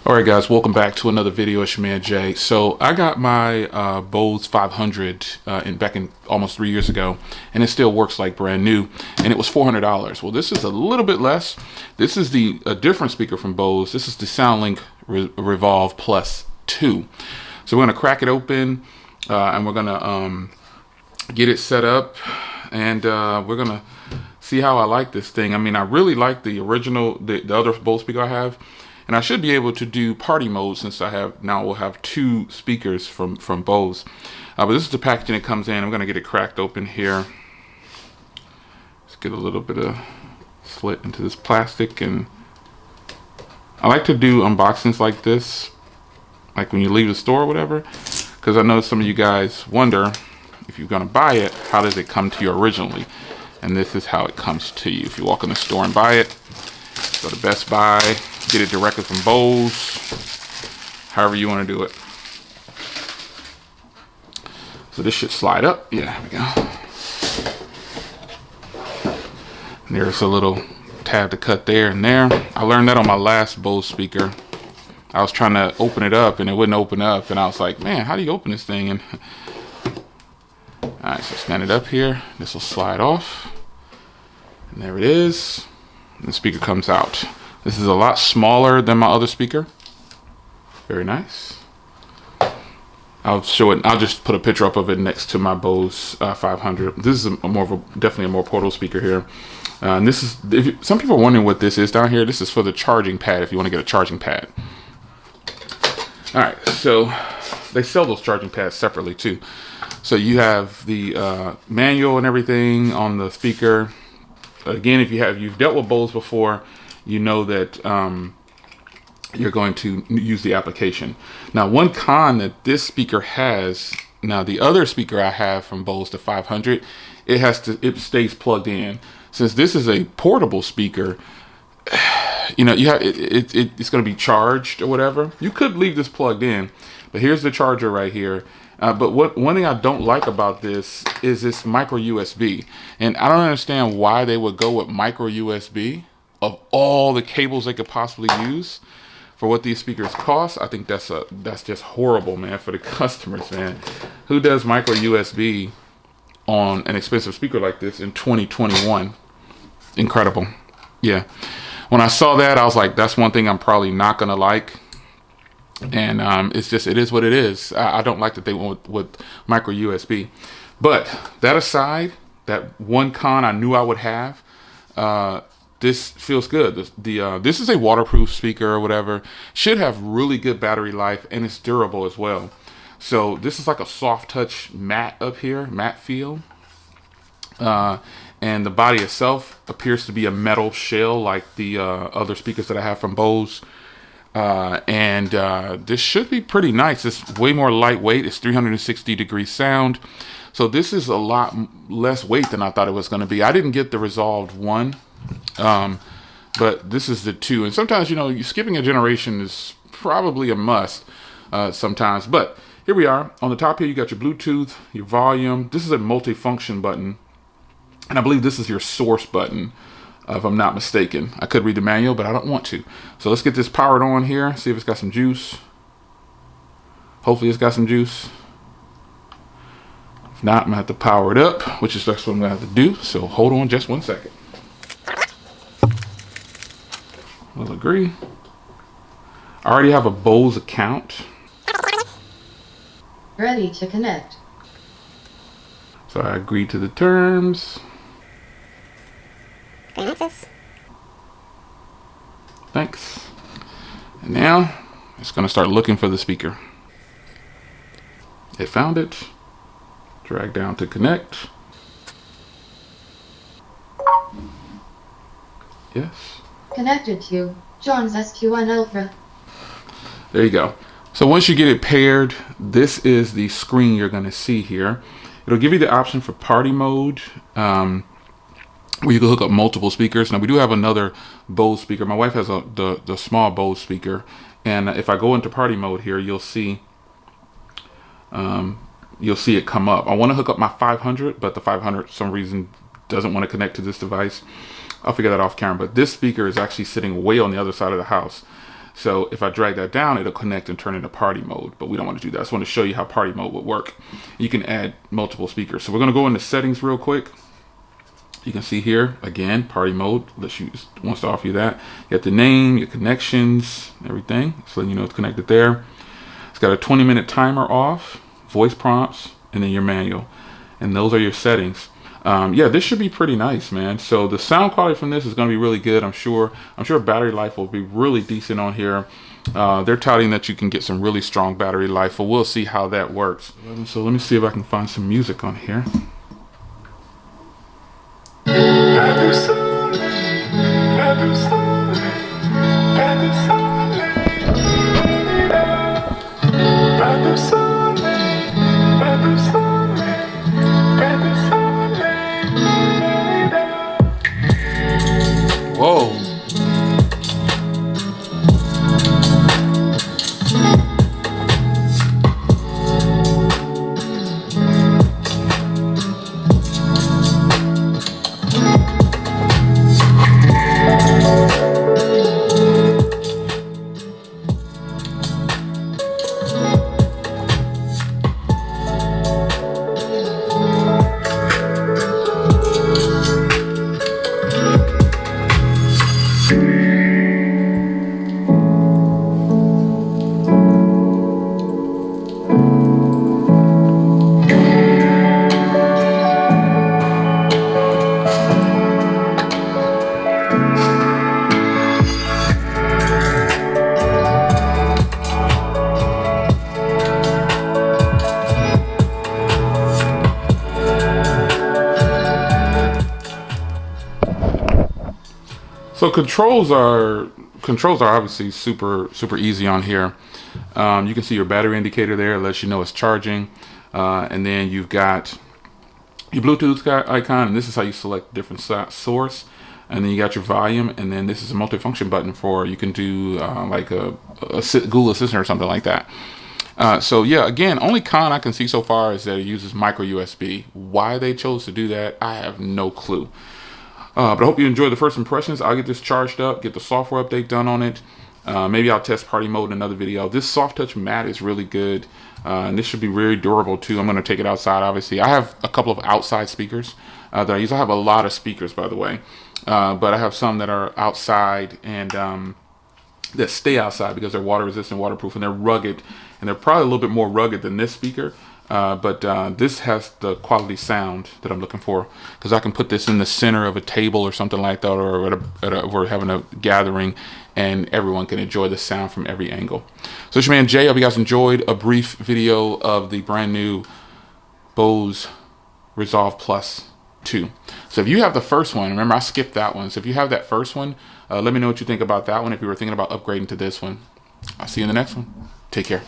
Alright guys, welcome back to another video. It's your man Jay. So I got my Bose 500 back in almost 3 years ago, and it still works like brand new, and it was $400. Well, this is a little bit less. This is a different speaker from Bose. This is the Soundlink Revolve Plus 2. So we're going to crack it open, and we're going to get it set up, and we're going to see how I like this thing. I mean, I really like the original, the other Bose speaker I have. And I should be able to do party mode since we'll have two speakers from Bose. But this is the packaging it comes in. I'm gonna get it cracked open here. Let's get a little bit of slit into this plastic, and I like to do unboxings like this, like when you leave the store or whatever, because I know some of you guys wonder if you're gonna buy it, how does it come to you originally? And this is how it comes to you. If you walk in the store and buy it, go to Best Buy, get it directly from Bose, however you want to do it. So this should slide up. Yeah, there we go. And there's a little tab to cut there and there. I learned that on my last Bose speaker. I was trying to open it up and it wouldn't open up, and I was like, man, how do you open this thing? And all right, so stand it up here. This will slide off, and there it is. And the speaker comes out. This is a lot smaller than my other speaker. Very nice. I'll show it. I'll just put a picture up of it next to my Bose 500. This is definitely a more portable speaker here. And this is, some people are wondering what this is down here. This is for the charging pad if you want to get a charging pad. All right, so they sell those charging pads separately too. So you have the manual and everything on the speaker. Again, if you've dealt with Bose before, you know that you're going to use the application. Now, one con that this speaker has, now the other speaker I have from Bose, the 500, it stays plugged in. Since this is a portable speaker, you know, it's going to be charged or whatever. You could leave this plugged in, but here's the charger right here. But one thing I don't like about this is this micro USB, and I don't understand why they would go with micro USB of all the cables they could possibly use for what these speakers cost. I think that's just horrible, man, for the customers, man. Who does micro USB on an expensive speaker like this in 2021? Incredible. Yeah. When I saw that, I was like, that's one thing I'm probably not gonna like. And it is what it is. I don't like that they went with micro USB. But that aside, that one con I knew I would have, this feels good. This is a waterproof speaker or whatever. Should have really good battery life, and it's durable as well. So this is like a soft touch matte up here, matte feel. And the body itself appears to be a metal shell like the other speakers that I have from Bose. This should be pretty nice. It's way more lightweight. It's 360-degree sound. So this is a lot less weight than I thought it was going to be. I didn't get the Resolved 1, but this is the 2. And sometimes, you know, skipping a generation is probably a must sometimes. But here we are. On the top here, you got your Bluetooth, your volume. This is a multifunction button. And I believe this is your source button, if I'm not mistaken. I could read the manual, but I don't want to. So let's get this powered on here, see if it's got some juice. Hopefully it's got some juice. If not, I'm gonna have to power it up, which is that's what I'm gonna have to do. So hold on just 1 second. We'll agree. I already have a Bose account. Ready to connect. So I agree to the terms. Thanks. And now it's going to start looking for the speaker. It found it. Drag down to connect. Yes. Connected to John's SQ1 Ultra. There you go. So once you get it paired, this is the screen you're going to see here. It'll give you the option for party mode, where you can hook up multiple speakers. Now we do have another Bose speaker. My wife has the small Bose speaker, and if I go into party mode here, you'll see it come up. I want to hook up my 500, but the 500 for some reason doesn't want to connect to this device. I'll figure that off camera. But this speaker is actually sitting way on the other side of the house. So if I drag that down, it'll connect and turn into party mode, but we don't want to do that. I just want to show you how party mode would work. You can add multiple speakers. So we're going to go into settings real quick. You can see here, again, party mode, wants to offer you that. You got the name, your connections, everything. So letting you know it's connected there. It's got a 20-minute timer off, voice prompts, and then your manual. And those are your settings. Yeah, this should be pretty nice, man. So the sound quality from this is going to be really good, I'm sure. I'm sure battery life will be really decent on here. They're touting that you can get some really strong battery life, but we'll see how that works. So let me see if I can find some music on here. Whoa. So controls are obviously super easy on here. You can see your battery indicator there, it lets you know it's charging, and then you've got your Bluetooth icon, and this is how you select different source. And then you got your volume, and then this is a multifunction button for you can do like a Google Assistant or something like that. So yeah, again, only con I can see so far is that it uses micro USB. Why they chose to do that, I have no clue. But I hope you enjoyed the first impressions. I'll get this charged up, get the software update done on it. Maybe I'll test party mode in another video. This soft touch mat is really good. And this should be very durable too. I'm going to take it outside, obviously. I have a couple of outside speakers that I use. I have a lot of speakers, by the way. But I have some that are outside and that stay outside because they're water resistant, waterproof, and they're rugged. And they're probably a little bit more rugged than this speaker. But this has the quality sound that I'm looking for, because I can put this in the center of a table or something like that, or we're having a gathering and everyone can enjoy the sound from every angle. So it's your man Jay. I hope you guys enjoyed a brief video of the brand new Bose Revolve Plus 2. So if you have the first one, remember I skipped that one. So if you have that first one, let me know what you think about that one if you were thinking about upgrading to this one. I'll see you in the next one. Take care.